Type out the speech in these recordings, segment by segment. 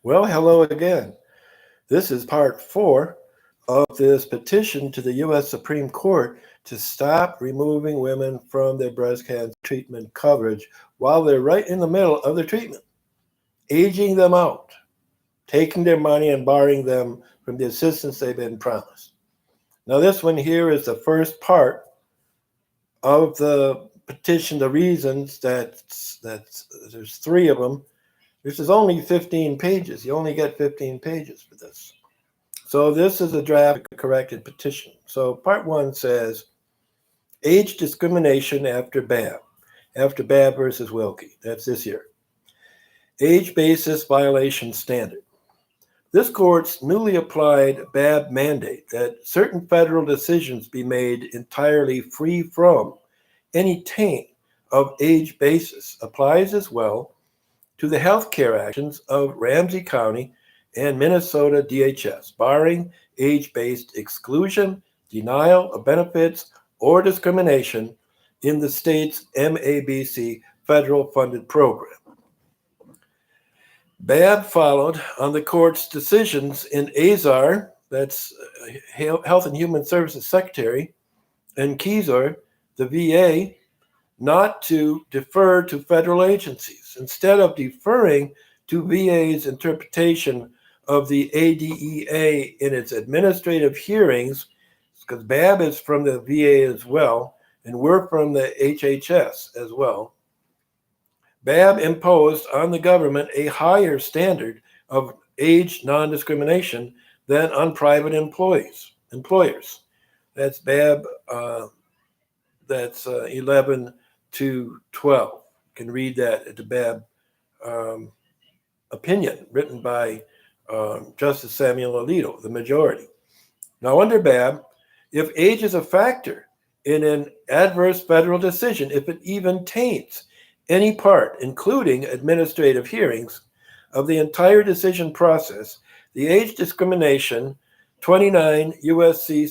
Well, hello again. This is part four of this petition to the U.S. Supreme Court to stop removing women from their breast cancer treatment coverage while they're right in the middle of their treatment, aging them out, taking their money and barring them from the assistance they've been promised. Now, this one here is the first part of the petition, the reasons that there's three of them. This is only 15 pages. You only get 15 pages for this. So this is a draft corrected petition. So part one says age discrimination after Babb versus Wilkie. That's this year. Age basis violation standard. This court's newly applied Babb mandate that certain federal decisions be made entirely free from any taint of age basis applies as well to the health care actions of Ramsey County and Minnesota DHS, barring age-based exclusion, denial of benefits, or discrimination in the state's MABC federal-funded program. Babb followed on the court's decisions in Azar, that's Health and Human Services Secretary, and Kezar, the VA, not to defer to federal agencies. Instead of deferring to VA's interpretation of the ADEA in its administrative hearings, because Babb is from the VA as well, and we're from the HHS as well, Babb imposed on the government a higher standard of age non-discrimination than on private employers. That's Babb, that's 11 to 12. You can read that at the Babb opinion written by Justice Samuel Alito, the majority. Now, under Babb, if age is a factor in an adverse federal decision, if it even taints any part, including administrative hearings, of the entire decision process, the age discrimination 29 USC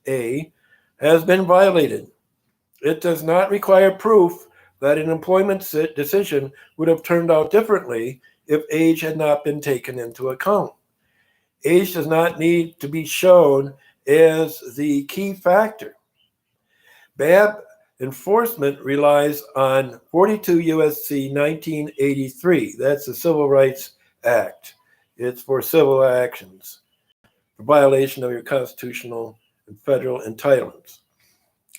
633A has been violated. It does not require proof that an employment decision would have turned out differently if age had not been taken into account. Age does not need to be shown as the key factor. Babb enforcement relies on 42 USC 1983. That's the Civil Rights Act. It's for civil actions, for violation of your constitutional and federal entitlements.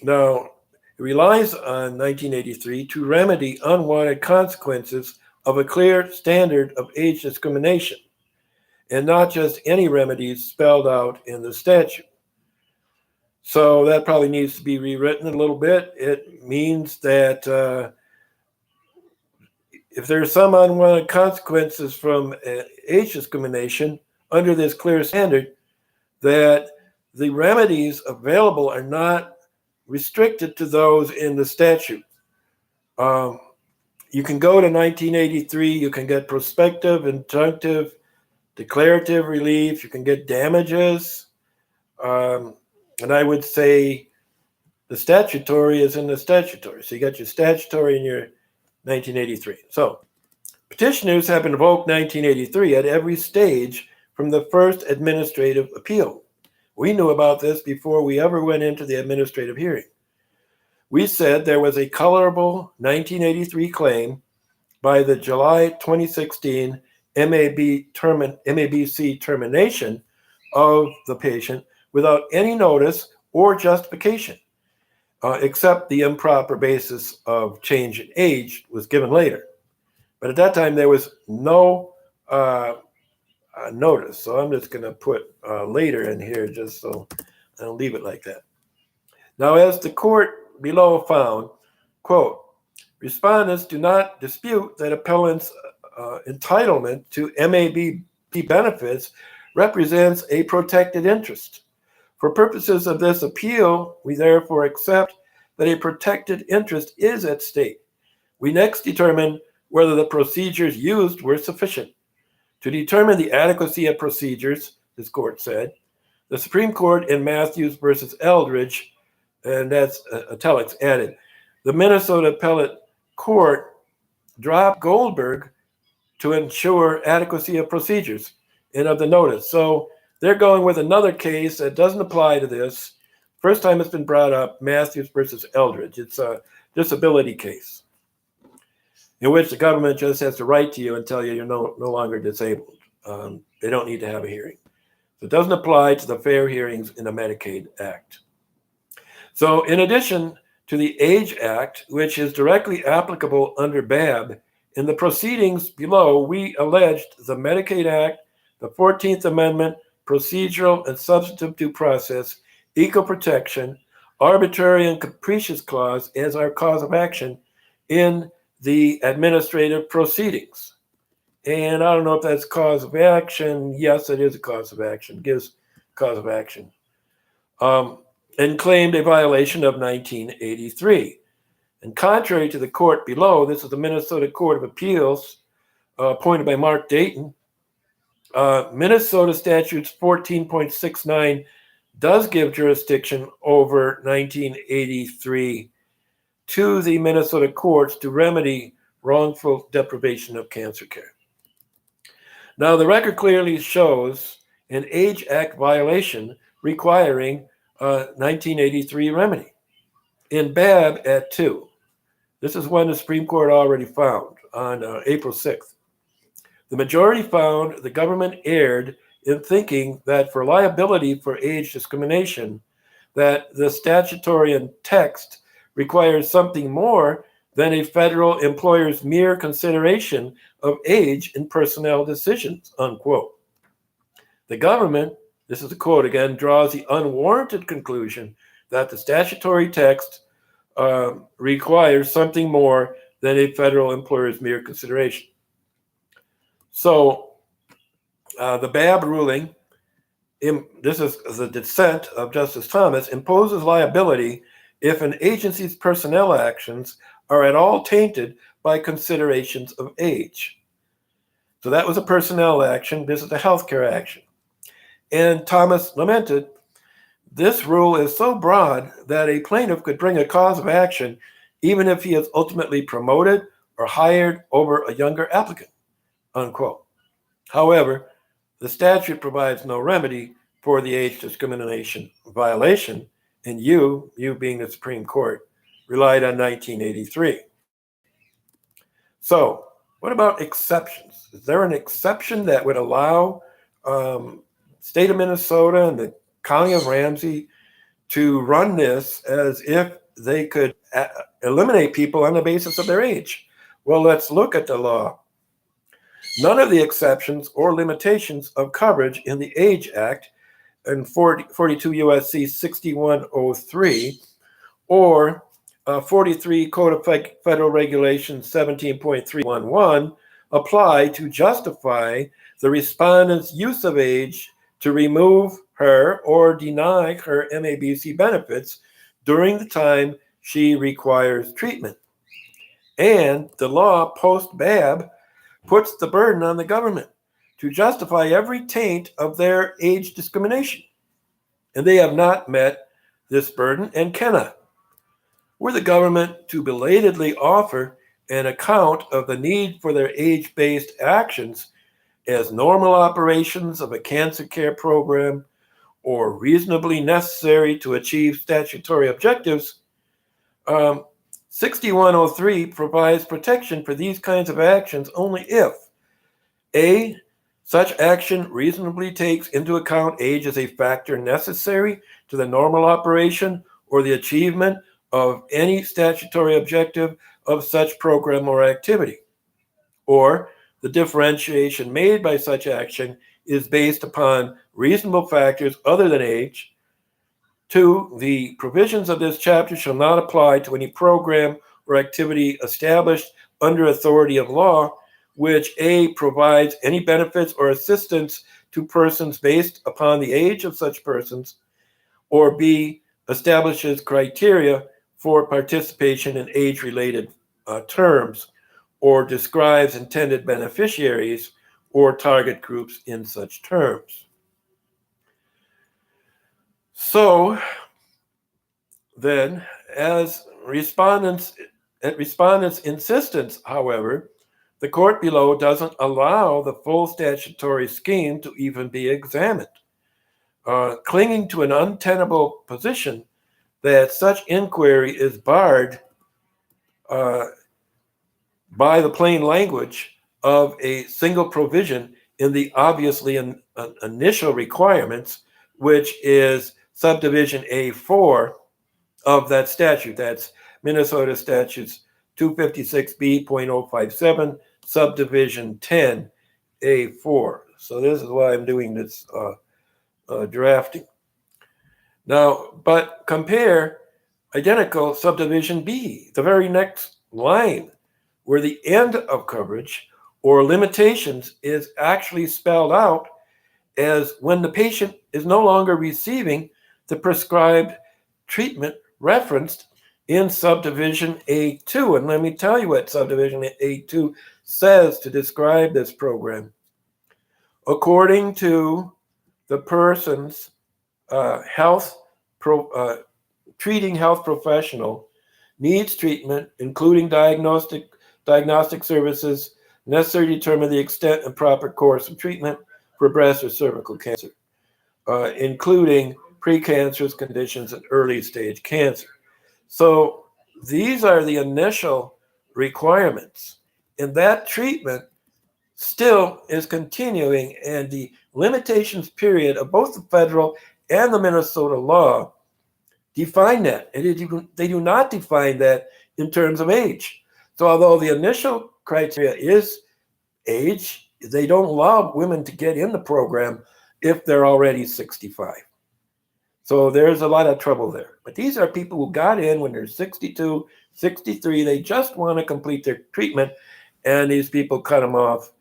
Now, it relies on 1983 to remedy unwanted consequences of a clear standard of age discrimination, and not just any remedies spelled out in the statute. So that probably needs to be rewritten a little bit. It means that if there are some unwanted consequences from age discrimination under this clear standard, that the remedies available are not restricted to those in the statute. You can go to 1983, you can get prospective, injunctive, declarative relief, you can get damages, and I would say the statutory is in the statutory. So you got your statutory and your 1983. So petitioners have invoked 1983 at every stage from the first administrative appeal. We knew about this before we ever went into the administrative hearing. We said there was a colorable 1983 claim by the July 2016 MABC termination of the patient without any notice or justification, except the improper basis of change in age was given later. But at that time, there was no notice. So I'm just going to put later in here just so I don't leave it like that. Now, as the court below found, quote, respondents do not dispute that appellants' entitlement to MABC benefits represents a protected interest. For purposes of this appeal, we therefore accept that a protected interest is at stake. We next determine whether the procedures used were sufficient. To determine the adequacy of procedures, this court said, the Supreme Court in Matthews versus Eldridge, and that's italics added, the Minnesota Appellate Court dropped Goldberg to ensure adequacy of procedures and of the notice. So they're going with another case that doesn't apply to this. First time it's been brought up, Matthews versus Eldridge. It's a disability case in which the government just has to write to you and tell you you're no longer disabled. They don't need to have a hearing. So it doesn't apply to the fair hearings in the Medicaid Act. So in addition to the Age Act, which is directly applicable under BAB, in the proceedings below, we alleged the Medicaid Act, the 14th Amendment, procedural and substantive due process, equal protection, arbitrary and capricious clause as our cause of action in the administrative proceedings. And I don't know if that's cause of action. Yes, it is a cause of action, gives cause of action. And claimed a violation of 1983. And contrary to the court below, this is the Minnesota Court of Appeals, appointed by Mark Dayton. Minnesota statutes 14.69 does give jurisdiction over 1983 to the Minnesota courts to remedy wrongful deprivation of cancer care. Now, the record clearly shows an Age Act violation requiring a 1983 remedy in BAB at 2. This is one the Supreme Court already found on April 6th. The majority found the government erred in thinking that for liability for age discrimination, that the statutory text requires something more than a federal employer's mere consideration of age in personnel decisions, unquote. The government, this is a quote again, draws the unwarranted conclusion that the statutory text requires something more than a federal employer's mere consideration. So the BAB ruling, this is the dissent of Justice Thomas, imposes liability if an agency's personnel actions are at all tainted by considerations of age. So that was a personnel action. This is a healthcare action. And Thomas lamented, this rule is so broad that a plaintiff could bring a cause of action even if he is ultimately promoted or hired over a younger applicant, unquote. However, the statute provides no remedy for the age discrimination violation, and you being the Supreme Court, relied on 1983. So what about exceptions? Is there an exception that would allow state of Minnesota and the county of Ramsey to run this as if they could eliminate people on the basis of their age? Well, let's look at the law. None of the exceptions or limitations of coverage in the Age Act and 42 U.S.C. 6103 or 43 Code of Federal Regulations 17.311 apply to justify the respondent's use of age to remove her or deny her MABC benefits during the time she requires treatment. And the law post-BAB puts the burden on the government to justify every taint of their age discrimination. And they have not met this burden and cannot. Were the government to belatedly offer an account of the need for their age-based actions as normal operations of a cancer care program or reasonably necessary to achieve statutory objectives, 6103 provides protection for these kinds of actions only if A, such action reasonably takes into account age as a factor necessary to the normal operation or the achievement of any statutory objective of such program or activity, or the differentiation made by such action is based upon reasonable factors other than age. 2, the provisions of this chapter shall not apply to any program or activity established under authority of law which A, provides any benefits or assistance to persons based upon the age of such persons, or B, establishes criteria for participation in age-related terms, or describes intended beneficiaries or target groups in such terms. So then, at respondents' insistence, however, the court below doesn't allow the full statutory scheme to even be examined, clinging to an untenable position that such inquiry is barred by the plain language of a single provision in the obviously initial requirements, which is subdivision A4 of that statute. That's Minnesota Statutes 256B.057, subdivision 10, A4. So this is why I'm doing this drafting. Now, but compare identical subdivision B, the very next line, where the end of coverage or limitations is actually spelled out as when the patient is no longer receiving the prescribed treatment referenced in subdivision A2. And let me tell you what subdivision A2 says to describe this program. According to the person's treating health professional needs treatment, including diagnostic services necessary to determine the extent and proper course of treatment for breast or cervical cancer, including precancerous conditions and early stage cancer. So these are the initial requirements, and that treatment still is continuing, and the limitations period of both the federal and the Minnesota law define that. And they do not define that in terms of age. So although the initial criteria is age, they don't allow women to get in the program if they're already 65. So there's a lot of trouble there. But these are people who got in when they're 62, 63. They just want to complete their treatment, and these people cut them off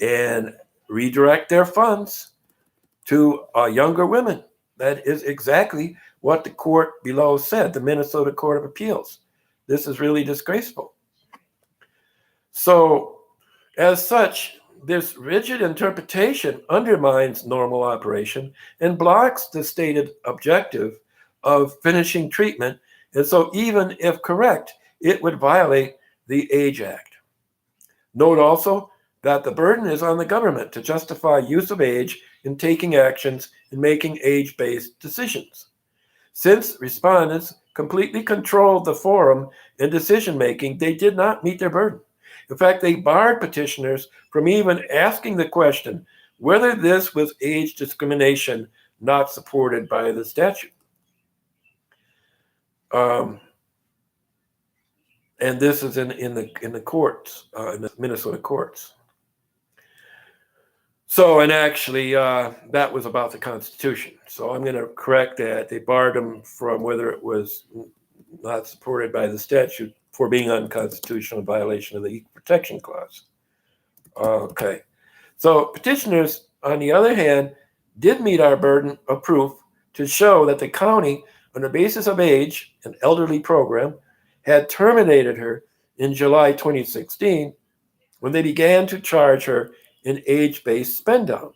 and redirect their funds to younger women. That is exactly what the court below said, the Minnesota Court of Appeals. This is really disgraceful. So, as such, this rigid interpretation undermines normal operation and blocks the stated objective of finishing treatment. And so, even if correct, it would violate the Age Act. Note also that the burden is on the government to justify use of age in taking actions and making age-based decisions. Since respondents completely controlled the forum and decision-making, they did not meet their burden. In fact, they barred petitioners from even asking the question whether this was age discrimination not supported by the statute. And this is in the courts, in the Minnesota courts. So, and actually, that was about the Constitution. So I'm going to correct that. They barred them from whether it was not supported by the statute for being unconstitutional in violation of the Equal Protection Clause. Okay. So petitioners, on the other hand, did meet our burden of proof to show that the county, on the basis of age, an elderly program, had terminated her in July 2016 when they began to charge her an age-based spend-down.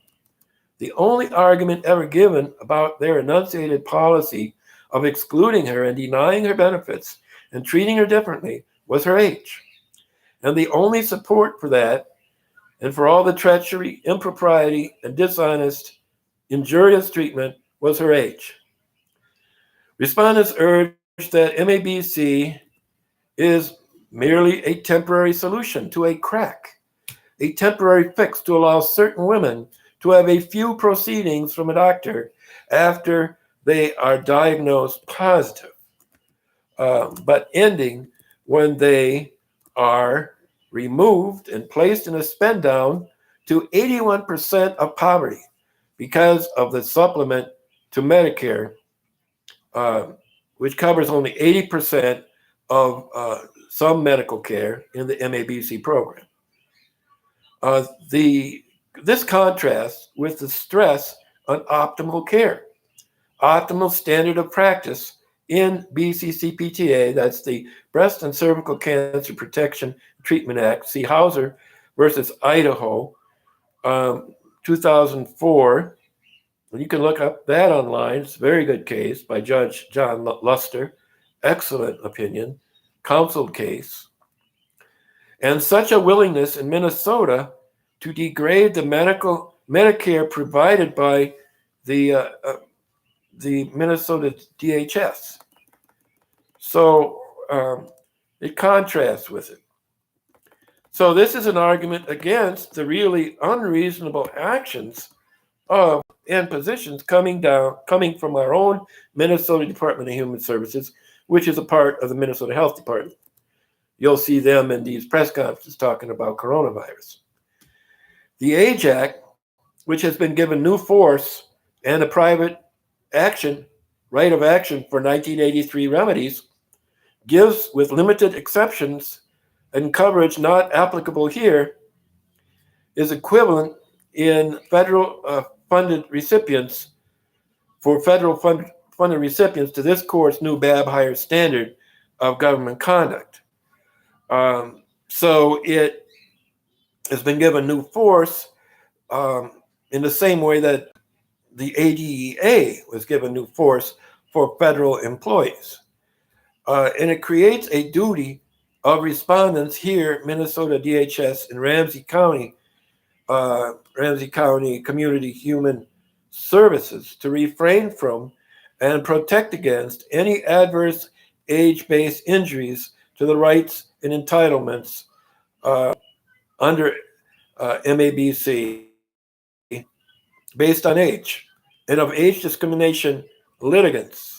The only argument ever given about their enunciated policy of excluding her and denying her benefits and treating her differently was her age. And the only support for that, and for all the treachery, impropriety, and dishonest, injurious treatment, was her age. Respondents urged that MABC is merely a temporary solution to a crack, a temporary fix to allow certain women to have a few proceedings from a doctor after they are diagnosed positive, but ending when they are removed and placed in a spend down to 81% of poverty because of the supplement to Medicare, which covers only 80% of some medical care in the MABC program. This contrasts with the stress on optimal care, optimal standard of practice in BCCPTA, that's the Breast and Cervical Cancer Protection Treatment Act, see Hauser versus Idaho, 2004. You can look up that online. It's a very good case by Judge John Luster. Excellent opinion, counseled case. And such a willingness in Minnesota to degrade the Medicare provided by the Minnesota DHS. So it contrasts with it. So this is an argument against the really unreasonable actions of and positions coming from our own Minnesota Department of Human Services, which is a part of the Minnesota Health Department. You'll see them in these press conferences talking about coronavirus. The AGE Act, which has been given new force and a private action, right of action for 1983 remedies, gives, with limited exceptions and coverage not applicable here, is equivalent in federal funded recipients for federal funded recipients to this court's new BAB higher standard of government conduct. So it has been given new force in the same way that the ADEA was given new force for federal employees. And it creates a duty of respondents here, Minnesota DHS and Ramsey County Community Human Services, to refrain from and protect against any adverse age-based injuries to the rights and entitlements under MABC based on age, and of age discrimination litigants